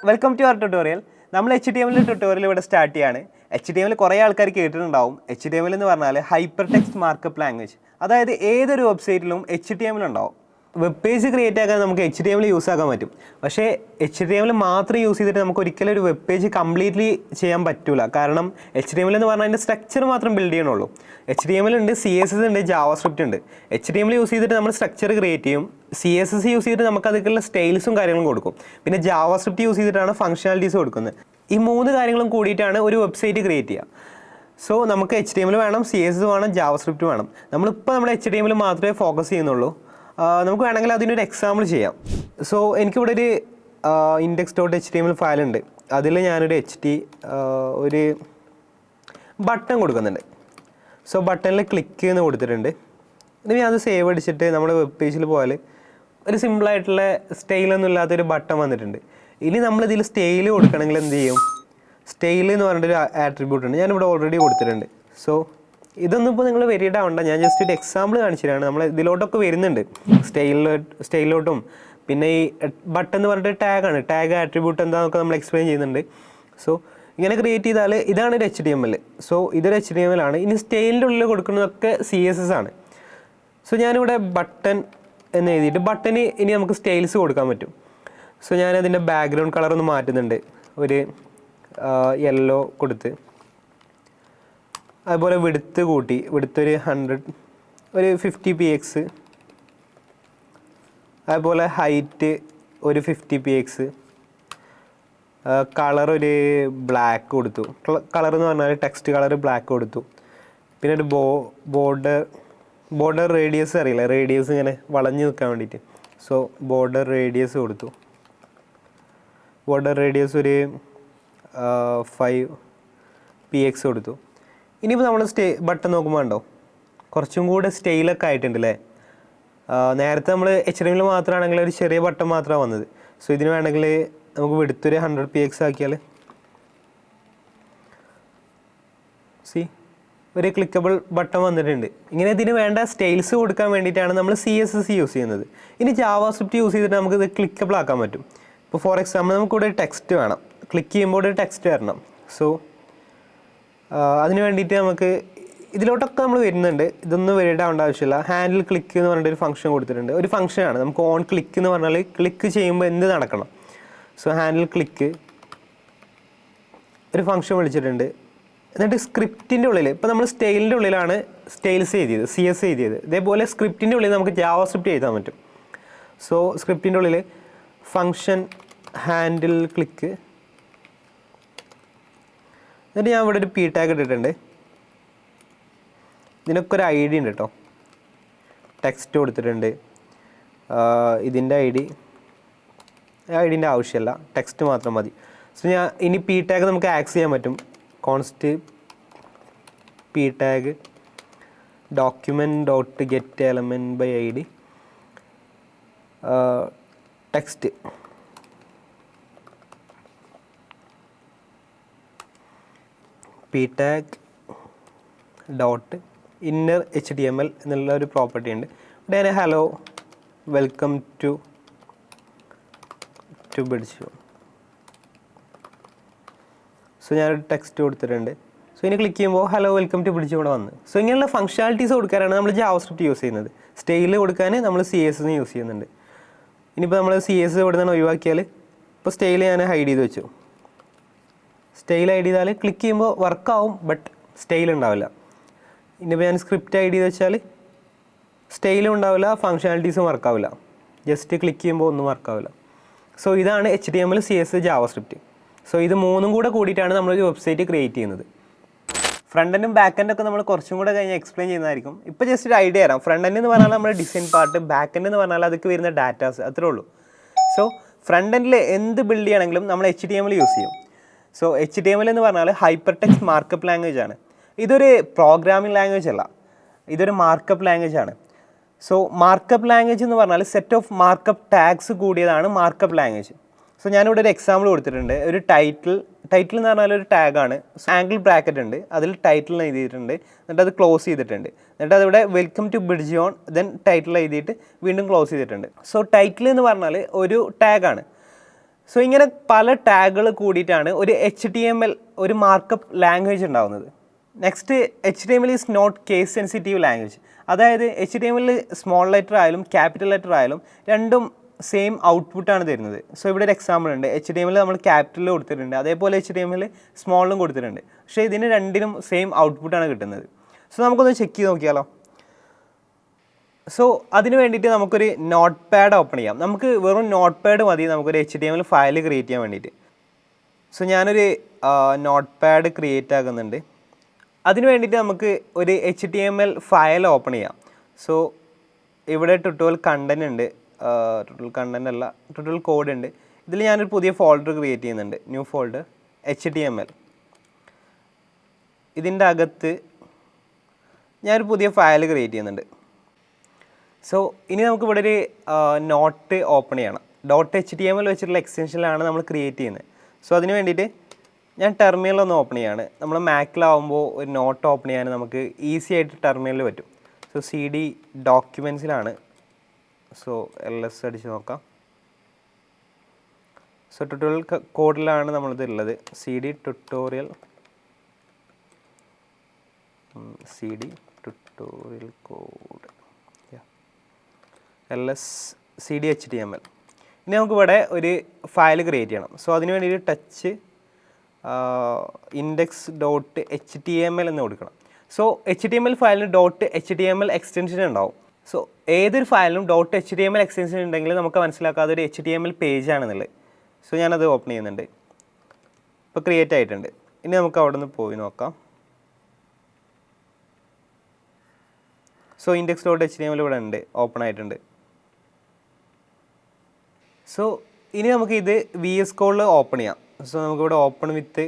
Welcome to our tutorial. നമ്മൾ HTML tutorial ഇവിടെ start ചെയ്യാണ്. HTML കുറേ ആൾക്കാർ കേട്ടിട്ടുണ്ടാവും. HTML എന്ന് പറഞ്ഞാൽ ഹൈപ്പർ ടെക്സ്റ്റ് മാർക്കപ്പ് ലാംഗ്വേജ്. അതായത് ഏതൊരു വെബ്സൈറ്റിലും HTML ഉണ്ടാവും. വെബ് പേജ് ക്രിയേറ്റ് ആക്കാൻ നമുക്ക് HTML യൂസ് ആക്കാൻ പറ്റും. പക്ഷേ HTML മാത്രം യൂസ് ചെയ്തിട്ട് നമുക്ക് ഒരിക്കലും ഒരു വെബ് പേജ് കംപ്ലീറ്റ്ലി ചെയ്യാൻ പറ്റില്ല. കാരണം HTML എന്ന് പറഞ്ഞാൽ അതിൻ്റെ സ്ട്രക്ചർ മാത്രം ബിൽഡ് ചെയ്യണുള്ളൂ. HTML ഉണ്ട്, CSS ഉണ്ട്, JavaScript ഉണ്ട്. HTML യൂസ് ചെയ്തിട്ട് നമ്മൾ സ്ട്രക്ചർ ക്രിയേറ്റ് ചെയ്യും. CSS യൂസ് ചെയ്തിട്ട് നമുക്ക് അതിലേക്കുള്ള സ്റ്റൈൽസും കാര്യങ്ങളും കൊടുക്കും. പിന്നെ JavaScript യൂസ് ചെയ്തിട്ടാണ് ഫംഗ്ഷനാലിറ്റീസ് കൊടുക്കുന്നത്. ഈ മൂന്ന് കാര്യങ്ങളും കൂടിയിട്ടാണ് ഒരു വെബ്സൈറ്റ് ക്രിയേറ്റ് ചെയ്യുക. സോ നമുക്ക് HTML വേണം, CSS വേണം, JavaScript വേണം. നമ്മളിപ്പോൾ നമ്മുടെ HTML മാത്രമേ ഫോക്കസ് ചെയ്യുന്നുള്ളൂ. നമുക്ക് വേണമെങ്കിൽ അതിനൊരു എക്സാമ്പിൾ ചെയ്യാം. സോ എനിക്കിവിടെ ഒരു index.html ഫയൽ ഉണ്ട്. അതിൽ ഞാനൊരു ഒരു ബട്ടൺ കൊടുക്കുന്നുണ്ട്. സോ ബട്ടണിൽ ക്ലിക്ക് എന്ന് കൊടുത്തിട്ടുണ്ട്. ഇനി ഞാനത് സേവ് അടിച്ചിട്ട് നമ്മുടെ വെബ് പേജിൽ പോയാൽ ഒരു സിമ്പിളായിട്ടുള്ള സ്റ്റൈലൊന്നും ഇല്ലാത്തൊരു ബട്ടൺ വന്നിട്ടുണ്ട്. ഇനി നമ്മളിതിൽ സ്റ്റൈൽ കൊടുക്കണമെങ്കിൽ എന്ത് ചെയ്യും? സ്റ്റൈൽ എന്ന് പറഞ്ഞിട്ടൊരു ആട്രിബ്യൂട്ട് ഉണ്ട്, ഞാനിവിടെ ഓൾറെഡി കൊടുത്തിട്ടുണ്ട്. സോ ഇതൊന്നും ഇപ്പോൾ നിങ്ങൾ വെരിഡ് ആവണ്ട, ഞാൻ ജസ്റ്റ് ഒരു എക്സാമ്പിൾ കാണിച്ചിട്ടാണ്. നമ്മൾ ഇതിലോട്ടൊക്കെ വരുന്നുണ്ട്, സ്റ്റൈലിലോട്ടും. പിന്നെ ഈ ബട്ടൺ എന്ന് പറഞ്ഞിട്ട് ടാഗാണ്, ടാഗ് ആട്രിബ്യൂട്ട് എന്താണെന്നൊക്കെ നമ്മൾ എക്സ്പ്ലെയിൻ ചെയ്യുന്നുണ്ട്. സോ ഇങ്ങനെ ക്രിയേറ്റ് ചെയ്താൽ ഇതാണ് ഒരു HTML. സോ ഇതൊരു HTML ആണ്. ഇനി സ്റ്റൈലിൻ്റെ ഉള്ളിൽ കൊടുക്കുന്നതൊക്കെ CSS ആണ്. സോ ഞാനിവിടെ ബട്ടൺ എന്ന് എഴുതിയിട്ട് ബട്ടന് ഇനി നമുക്ക് സ്റ്റൈൽസ് കൊടുക്കാൻ പറ്റും. സോ ഞാനതിൻ്റെ ബാക്ക്ഗ്രൗണ്ട് കളർ ഒന്ന് മാറ്റുന്നുണ്ട്, ഒരു യെല്ലോ കൊടുത്ത്. അതുപോലെ വിഡ്ത്ത് കൂട്ടി, വിഡ്ത്ത് ഒരു 100, ഒരു 50px. അതുപോലെ ഹൈറ്റ് ഒരു 50px. കളർ ഒരു ബ്ലാക്ക് കൊടുത്തു. കളർ എന്ന് പറഞ്ഞാൽ ടെക്സ്റ്റ് കളർ ബ്ലാക്ക് കൊടുത്തു. പിന്നെ ഒരു ബോർഡർ റേഡിയസ് അറിയില്ല, റേഡിയസ് ഇങ്ങനെ വളഞ്ഞു നിൽക്കാൻ വേണ്ടിയിട്ട്. സോ ബോർഡർ റേഡിയസ് കൊടുത്തു. ബോർഡർ റേഡിയസ് ഒരു 5px കൊടുത്തു. ഇനിയിപ്പോൾ നമ്മൾ ബട്ടൺ നോക്കുമ്പോൾ ഉണ്ടോ കുറച്ചും കൂടെ സ്റ്റൈലൊക്കെ ആയിട്ടുണ്ട് അല്ലേ? നേരത്തെ നമ്മൾ HTML മാത്രമാണെങ്കിൽ ഒരു ചെറിയ ബട്ടൺ മാത്രമാണ് വന്നത്. സോ ഇതിന് വേണമെങ്കിൽ നമുക്ക് വിടുത്തൊരു 100px ആക്കിയാൽ ഒരു ക്ലിക്കബിൾ ബട്ടൺ വന്നിട്ടുണ്ട്. ഇങ്ങനെ ഇതിന് വേണ്ട സ്റ്റൈൽസ് കൊടുക്കാൻ വേണ്ടിയിട്ടാണ് നമ്മൾ CSS യൂസ് ചെയ്യുന്നത്. ഇനി JavaScript യൂസ് ചെയ്തിട്ട് നമുക്കിത് ക്ലിക്കബിൾ ആക്കാൻ പറ്റും. ഇപ്പോൾ ഫോർ എക്സാമ്പിൾ നമുക്കിവിടെ ടെക്സ്റ്റ് വേണം, ക്ലിക്ക് ചെയ്യുമ്പോൾ ഒരു ടെക്സ്റ്റ് വരണം. സോ അതിന് വേണ്ടിയിട്ട് നമുക്ക് ഇതിലോട്ടൊക്കെ നമ്മൾ വരുന്നുണ്ട്. ഇതൊന്നും വരിടാവേണ്ട ആവശ്യമില്ല. ഹാൻഡിൽ ക്ലിക്ക് എന്ന് പറഞ്ഞിട്ടൊരു ഫംഗ്ഷൻ കൊടുത്തിട്ടുണ്ട്. ഒരു ഫംഗ്ഷനാണ്. നമുക്ക് ഓൺ ക്ലിക്ക് എന്ന് പറഞ്ഞാൽ ക്ലിക്ക് ചെയ്യുമ്പോൾ എന്ത് നടക്കണം. സോ ഹാൻഡിൽ ക്ലിക്ക് ഒരു ഫംഗ്ഷൻ വിളിച്ചിട്ടുണ്ട്. എന്നിട്ട് സ്ക്രിപ്റ്റിൻ്റെ ഉള്ളിൽ ഇപ്പോൾ നമ്മൾ സ്റ്റൈലിൻ്റെ ഉള്ളിലാണ് സ്റ്റൈൽസ് എഴുതിയത്, CS എഴുതിയത്. ഇതേപോലെ സ്ക്രിപ്റ്റിൻ്റെ ഉള്ളിൽ നമുക്ക് JavaScript എഴുതാൻ പറ്റും. സോ സ്ക്രിപ്റ്റിൻ്റെ ഉള്ളിൽ ഫംഗ്ഷൻ ഹാൻഡിൽ ക്ലിക്ക്, എന്നിട്ട് ഞാൻ ഇവിടെ ഒരു P ടാഗ് ഇട്ടിട്ടുണ്ട്. ഇതിനൊക്കെ ഒരു ID ഉണ്ട് കേട്ടോ. ടെക്സ്റ്റ് കൊടുത്തിട്ടുണ്ട്. ഇതിൻ്റെ ഐഡിൻ്റെ ആവശ്യമില്ല, ടെക്സ്റ്റ് മാത്രം മതി. സോ ഞാൻ ഇനി P ടാഗ് നമുക്ക് ആക്സസ് ചെയ്യാൻ പറ്റും. Const P tag document.getElementById text P tag dot inner HTML എന്നുള്ള ഒരു പ്രോപ്പർട്ടി ഉണ്ട്. ഇവിടെ ഞാൻ ഹലോ വെൽക്കം ടു ബിഡ്ജ്. സോ ഞാനൊരു ടെക്സ്റ്റ് കൊടുത്തിട്ടുണ്ട്. സോ ഇനി ക്ലിക്ക് ചെയ്യുമ്പോൾ ഹലോ വെൽക്കം ടു ബിഡ്ജ് ഇവിടെ വന്ന്. സോ ഇങ്ങനെയുള്ള ഫംഗ്ഷനാലിറ്റീസ് കൊടുക്കാനാണ് നമ്മൾ JavaScript യൂസ് ചെയ്യുന്നത്. സ്റ്റൈൽ കൊടുക്കാൻ നമ്മൾ CSS യൂസ് ചെയ്യുന്നുണ്ട്. ഇനിയിപ്പോൾ നമ്മൾ CSS ഇവിടെ നിന്ന് ഒഴിവാക്കിയാൽ ഇപ്പോൾ സ്റ്റൈൽ ഞാൻ ഹൈഡ് ചെയ്ത് വെച്ചു. സ്റ്റൈൽ ഹൈഡ് ചെയ്താൽ ക്ലിക്ക് ചെയ്യുമ്പോൾ വർക്കാവും, ബട്ട് സ്റ്റൈൽ ഉണ്ടാവില്ല. ഇനിയിപ്പോൾ ഞാൻ സ്ക്രിപ്റ്റ് ഹൈഡ് ചെയ്ത് വെച്ചാൽ സ്റ്റൈലും ഉണ്ടാവില്ല, ഫംഗ്ഷനാലിറ്റീസും വർക്കാവില്ല. ജസ്റ്റ് ക്ലിക്ക് ചെയ്യുമ്പോൾ ഒന്നും വർക്കാവില്ല. സോ ഇതാണ് HTML, CSS, JavaScript. സോ ഇത് മൂന്നും കൂടെ കൂടിയിട്ടാണ് നമ്മളൊരു വെബ്സൈറ്റ് ക്രിയേറ്റ് ചെയ്യുന്നത്. ഫ്രണ്ട് എൻഡും ബാക്ക് എൻഡൊക്കെ നമ്മൾ കുറച്ചും കൂടെ കഴിഞ്ഞ് എക്സ്പ്ലെയിൻ ചെയ്യുന്നതായിരിക്കും. ഇപ്പോൾ ജസ്റ്റ് ഒരു ഐഡിയ തരാം. ഫ്രണ്ട് എൻഡ് എന്ന് പറഞ്ഞാൽ നമ്മുടെ ഡിസൈൻ പാർട്ട്, ബാക്ക് എൻഡ് എന്ന് പറഞ്ഞാൽ അതൊക്കെ വരുന്ന ഡാറ്റാസ്, അത്രേ ഉള്ളൂ. സോ ഫ്രണ്ട് എൻഡിൽ എന്ത് ബിൽഡ് ചെയ്യണമെങ്കിലും നമ്മൾ HTML യൂസ് ചെയ്യും. സോ HTML എന്ന് പറഞ്ഞാൽ ഹൈപ്പർ ടെക്സ്റ്റ് മാർക്കപ്പ് ലാംഗ്വേജ് ആണ്. ഇതൊരു പ്രോഗ്രാമിംഗ് ലാംഗ്വേജ് അല്ല, ഇതൊരു മാർക്കപ്പ് ലാംഗ്വേജ് ആണ്. സോ മാർക്കപ്പ് ലാംഗ്വേജ് എന്ന് പറഞ്ഞാൽ സെറ്റ് ഓഫ് മാർക്കപ്പ് ടാഗ്സ് കൂടിയതാണ് മാർക്കപ്പ് ലാംഗ്വേജ്. സോ ഞാനിവിടെ ഒരു എക്സാമ്പിൾ കൊടുത്തിട്ടുണ്ട്. ഒരു ടൈറ്റിൽ എന്ന് പറഞ്ഞാൽ ഒരു ടാഗാണ്. ആംഗിൾ ബ്രാക്കറ്റ് ഉണ്ട്, അതിൽ ടൈറ്റിൽ എഴുതിയിട്ടുണ്ട്. എന്നിട്ട് അത് ക്ലോസ് ചെയ്തിട്ടുണ്ട്. എന്നിട്ട് അതിവിടെ വെൽക്കം ടു ബിഡ്ജ് ഓൺ, ദെൻ ടൈറ്റിൽ എഴുതിയിട്ട് വീണ്ടും ക്ലോസ് ചെയ്തിട്ടുണ്ട്. സോ ടൈറ്റിൽ എന്ന് പറഞ്ഞാൽ ഒരു ടാഗാണ്. സോ ഇങ്ങനെ പല ടാഗുകൾ കൂടിയിട്ടാണ് ഒരു HTML ഒരു മാർക്കപ്പ് ലാംഗ്വേജ് ഉണ്ടാകുന്നത്. Next HTML is not case sensitive language. അതായത് HTML സ്മോൾ ലെറ്റർ ആയാലും ക്യാപിറ്റൽ ലെറ്റർ ആയാലും രണ്ടും സെയിം ഔട്ട്പുട്ടാണ് തരുന്നത്. സോ ഇവിടെ ഒരു എക്സാമ്പിൾ ഉണ്ട്. HTML നമ്മൾ ക്യാപിറ്റലിൽ കൊടുത്തിട്ടുണ്ട്, അതേപോലെ HTML സ്മോളിലും കൊടുത്തിട്ടുണ്ട്. പക്ഷേ ഇതിന് രണ്ടിനും സെയിം ഔട്ട്പുട്ടാണ് കിട്ടുന്നത്. സോ നമുക്കൊന്ന് ചെക്ക് ചെയ്ത് നോക്കിയാലോ. സോ അതിന് വേണ്ടിയിട്ട് നമുക്കൊരു നോട്ട് പാഡ് ഓപ്പൺ ചെയ്യാം. നമുക്ക് വെറും നോട്ട് പാഡ് മതി നമുക്കൊരു HTML ഫയൽ ക്രിയേറ്റ് ചെയ്യാൻ വേണ്ടിയിട്ട്. സോ ഞാനൊരു നോട്ട് പാഡ് ക്രിയേറ്റ് ആക്കുന്നുണ്ട്. അതിന് വേണ്ടിയിട്ട് നമുക്ക് ഒരു HTML ഫയൽ ഓപ്പൺ ചെയ്യാം. സോ ഇവിടെ ട്യൂട്ടോറിയൽ കണ്ടന്റ് ഉണ്ട്, ട്യൂട്ടോറിയൽ കണ്ടന്റ് അല്ല, ട്യൂട്ടോറിയൽ കോഡ് ഉണ്ട്. ഇതിൽ ഞാനൊരു പുതിയ ഫോൾഡർ ക്രിയേറ്റ് ചെയ്യുന്നുണ്ട്, ന്യൂ ഫോൾഡർ HTML. ഇതിൻ്റെ അകത്ത് ഞാനൊരു പുതിയ ഫയൽ ക്രിയേറ്റ് ചെയ്യുന്നുണ്ട്. സോ ഇനി നമുക്ക് ഇവിടെ ഒരു നോട്ട് ഓപ്പൺ ചെയ്യണം. .html വെച്ചിട്ടുള്ള എക്സ്റ്റൻഷനിലാണ് നമ്മൾ ക്രിയേറ്റ് ചെയ്യുന്നത്. സോ അതിന് വേണ്ടിയിട്ട് ഞാൻ ടെർമിനലൊന്ന് ഓപ്പൺ ചെയ്യാണ്. നമ്മൾ മാക്കിലാവുമ്പോൾ ഒരു നോട്ട് ഓപ്പൺ ചെയ്യാൻ നമുക്ക് ഈസി ആയിട്ട് ടെർമിനലിൽ പറ്റും. So CD ഡോക്യുമെൻസിലാണ്. സോ LS അടിച്ച് നോക്കാം. സോ ട്യൂട്ടോറിയൽ കോഡിലാണ് നമ്മളിത് ഉള്ളത്. CD tutorial code LS CD HTML. ഇനി നമുക്കിവിടെ ഒരു ഫയൽ ക്രിയേറ്റ് ചെയ്യണം. സോ അതിന് വേണ്ടിയിട്ട് ടച്ച് index.html എന്ന് കൊടുക്കണം. സോ HTML ഫയലിന് .html എക്സ്റ്റൻഷൻ ഉണ്ടാവും. സോ ഏതൊരു ഫയലിനും .html എക്സ്റ്റൻഷൻ ഉണ്ടെങ്കിൽ നമുക്ക് മനസ്സിലാക്കാതെ ഒരു HTML പേജ് ആണെന്നുള്ളത്. സോ ഞാനത് ഓപ്പൺ ചെയ്യുന്നുണ്ട്. ഇപ്പോൾ ക്രിയേറ്റ് ആയിട്ടുണ്ട്. ഇനി നമുക്ക് അവിടെ നിന്ന് പോയി നോക്കാം. സോ index.html ഇവിടെ ഉണ്ട്, ഓപ്പൺ ആയിട്ടുണ്ട്. സോ ഇനി നമുക്ക് ഇത് VS കോഡിൽ ഓപ്പൺ ചെയ്യാം. സോ നമുക്കിവിടെ ഓപ്പൺ വിത്ത്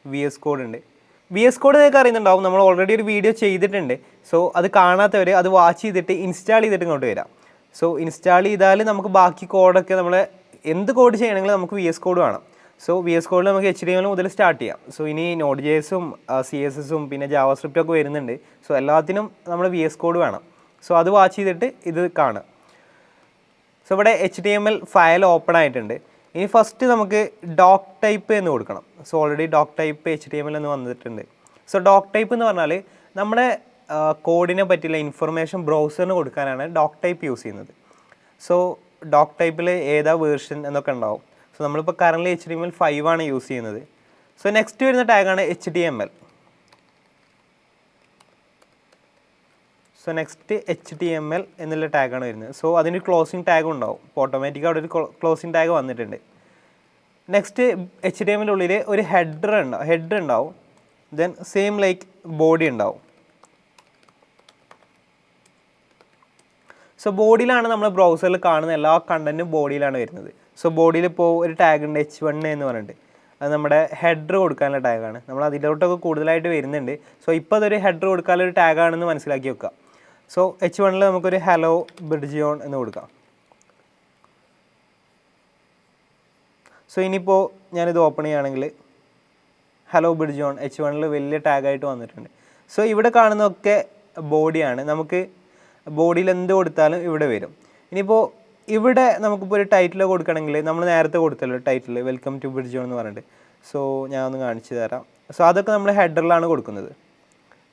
VS കോഡ് ഉണ്ട്. VS കോഡ് നിങ്ങൾക്ക് അറിയുന്നുണ്ടാവും, നമ്മൾ ഓൾറെഡി ഒരു വീഡിയോ ചെയ്തിട്ടുണ്ട്. സോ അത് കാണാത്തവർ അത് വാച്ച് ചെയ്തിട്ട് ഇൻസ്റ്റാൾ ചെയ്തിട്ട് ഇങ്ങോട്ട് വരാം. സോ ഇൻസ്റ്റാൾ ചെയ്താൽ നമുക്ക് ബാക്കി കോഡൊക്കെ നമ്മൾ എന്ത് കോഡ് ചെയ്യണമെങ്കിലും നമുക്ക് VS കോഡ് വേണം. സോ VS കോഡിൽ നമുക്ക് HTML മുതൽ സ്റ്റാർട്ട് ചെയ്യാം. സോ ഇനി Node.js-ഉം CSS-ഉം പിന്നെ JavaScript ഒക്കെ വരുന്നുണ്ട്. സോ എല്ലാത്തിനും നമ്മൾ VS കോഡ് വേണം. സോ അത് വാച്ച് ചെയ്തിട്ട് ഇത് കാണുക. സോ ഇവിടെ HTML ഫയൽ ഓപ്പൺ ആയിട്ടുണ്ട്. ഇനി ഫസ്റ്റ് നമുക്ക് ഡോക് ടൈപ്പ് എന്ന് കൊടുക്കണം. സോ ഓൾറെഡി ഡോക് ടൈപ്പ് HTML എന്ന് വന്നിട്ടുണ്ട്. സോ ഡോക് ടൈപ്പ് എന്ന് പറഞ്ഞാൽ നമ്മുടെ കോഡിനെ പറ്റിയുള്ള ഇൻഫർമേഷൻ ബ്രൗസറിന് കൊടുക്കാനാണ് ഡോക് ടൈപ്പ് യൂസ് ചെയ്യുന്നത്. സോ ഡോക് ടൈപ്പിൽ ഏതാ വേർഷൻ എന്നൊക്കെ ഉണ്ടാവും. സോ നമ്മളിപ്പോൾ കറൻറ്റ്ലി HTML5 ആണ് യൂസ് ചെയ്യുന്നത്. സോ നെക്സ്റ്റ് വരുന്ന ടാഗാണ് HTML. സോ നെക്സ്റ്റ് HTML എന്നുള്ള ടാഗാണ് വരുന്നത്. സോ അതിന് ക്ലോസിങ് ടാഗ് ഉണ്ടാവും. അപ്പോൾ ഓട്ടോമാറ്റിക്കായി അവിടെ ഒരു ക്ലോസിങ് ടാഗ് വന്നിട്ടുണ്ട്. നെക്സ്റ്റ് HTML ഉള്ളിൽ ഒരു ഹെഡർ ഉണ്ടാവും. ദെൻ സെയിം ലൈക്ക് ബോഡി ഉണ്ടാവും. സോ ബോഡിയിലാണ് നമ്മൾ ബ്രൗസറിൽ കാണുന്ന എല്ലാ കണ്ടൻറ്റും ബോഡിയിലാണ് വരുന്നത്. സോ ബോഡിയിൽ ഇപ്പോൾ ഒരു ടാഗ് ഉണ്ട് H1 എന്ന് പറഞ്ഞിട്ട്, അത് നമ്മുടെ ഹെഡർ കൊടുക്കാനുള്ള ടാഗാണ്. നമ്മൾ അതിലോട്ടൊക്കെ കൂടുതലായിട്ട് വരുന്നുണ്ട്. സോ ഇപ്പോൾ അതൊരു ഹെഡർ കൊടുക്കാനുള്ള ഒരു ടാഗാണെന്ന് മനസ്സിലാക്കി വെക്കുക. സോ H1 നമുക്കൊരു ഹലോ ബിഡ്ജിയോൺ എന്ന് കൊടുക്കാം. സോ ഇനിയിപ്പോൾ ഞാനിത് ഓപ്പൺ ചെയ്യുകയാണെങ്കിൽ ഹലോ ബിഡ്ജിയോൺ H1 വലിയ ടാഗായിട്ട് വന്നിട്ടുണ്ട്. സോ ഇവിടെ കാണുന്നതൊക്കെ ബോഡിയാണ്. നമുക്ക് ബോഡിയിൽ എന്ത് കൊടുത്താലും ഇവിടെ വരും. ഇനിയിപ്പോൾ ഇവിടെ നമുക്കിപ്പോൾ ഒരു ടൈറ്റിൽ കൊടുക്കണമെങ്കിൽ നമ്മൾ നേരത്തെ കൊടുത്തല്ലോ ടൈറ്റിൽ വെൽക്കം ടു ബിഡ്ജിയോൺ എന്ന് പറഞ്ഞിട്ട്. സോ ഞാൻ ഒന്ന് കാണിച്ചു തരാം. സോ അതൊക്കെ നമ്മൾ ഹെഡറിലാണ് കൊടുക്കുന്നത്.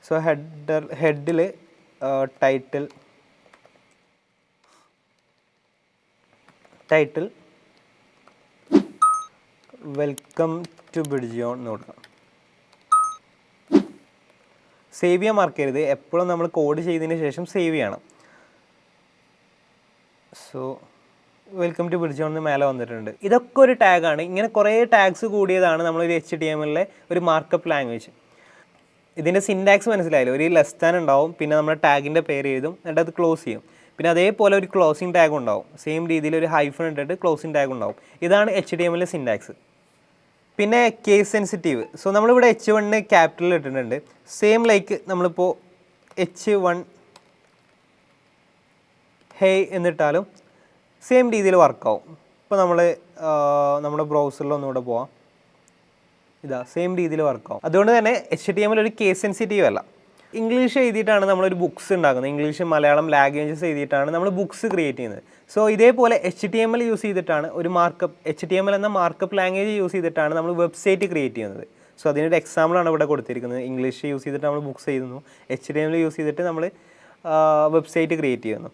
സോ ഹെഡിൽ ടൈറ്റിൽ വെൽക്കം ടു ബിഡ്ജിയോൺ എന്ന് കൊടുക്കാം. സേവ് ചെയ്യാൻ മറക്കരുത്. എപ്പോഴും നമ്മൾ കോഡ് ചെയ്തതിന് ശേഷം സേവ് ചെയ്യണം. സോ വെൽക്കം ടു ബിഡ്ജിയോൺ എന്ന് മേലെ വന്നിട്ടുണ്ട്. ഇതൊക്കെ ഒരു ടാഗാണ്. ഇങ്ങനെ കുറേ ടാഗ്സ് കൂടിയതാണ് നമ്മളൊരു HTML ഒരു മാർക്കപ്പ് ലാംഗ്വേജ്. ഇതിൻ്റെ സിൻടാക്സ് മനസ്സിലായില്ല. ഒരു ലെസ് ദാൻ ഉണ്ടാവും, പിന്നെ നമ്മുടെ ടാഗിൻ്റെ പേര് എഴുതും, എന്നിട്ട് അത് ക്ലോസ് ചെയ്യും. പിന്നെ അതേപോലെ ഒരു ക്ലോസിങ് ടാഗ് ഉണ്ടാവും. സെയിം രീതിയിൽ ഒരു ഹൈഫൺ ഇട്ടിട്ട് ക്ലോസിങ് ടാഗ് ഉണ്ടാവും. ഇതാണ് HTML സിൻടാക്സ്. പിന്നെ കേസ് സെൻസിറ്റീവ്. സോ നമ്മളിവിടെ H1 ക്യാപിറ്റലിൽ ഇട്ടിട്ടുണ്ട്. സെയിം ലൈക്ക് നമ്മളിപ്പോൾ H1 ഹേയ് എന്നിട്ടാലും സെയിം രീതിയിൽ വർക്കാവും. ഇപ്പോൾ നമ്മുടെ ബ്രൗസറിൽ ഒന്നുകൂടെ പോവാം. ഇതാ സെയിം രീതിയിൽ വർക്കാവും. അതുകൊണ്ട് തന്നെ HTML ഒരു കേസ് സെൻസിറ്റീവ് അല്ല. ഇംഗ്ലീഷ് എഴുതിയിട്ടാണ് നമ്മളൊരു ബുക്സ് ഉണ്ടാക്കുന്നത്. ഇംഗ്ലീഷ് മലയാളം ലാംഗ്വേജസ് എഴുതിയിട്ടാണ് നമ്മൾ ബുക്സ് ക്രിയേറ്റ് ചെയ്യുന്നത്. സോ ഇതേപോലെ HTML യൂസ് ചെയ്തിട്ടാണ് ഒരു മാർക്കപ്പ് HTML എന്ന മാർക്കപ്പ് ലാംഗ്വേജ് യൂസ് ചെയ്തിട്ടാണ് നമ്മൾ വെബ്സൈറ്റ് ക്രിയേറ്റ് ചെയ്യുന്നത്. സോ അതിനൊരു എക്സാമ്പിളാണ് ഇവിടെ കൊടുത്തിരിക്കുന്നത്. ഇംഗ്ലീഷ് യൂസ് ചെയ്തിട്ട് നമ്മൾ ബുക്സ് എഴുതുന്നു, HTML യൂസ് ചെയ്തിട്ട് നമ്മൾ വെബ്സൈറ്റ് ക്രിയേറ്റ് ചെയ്യുന്നു.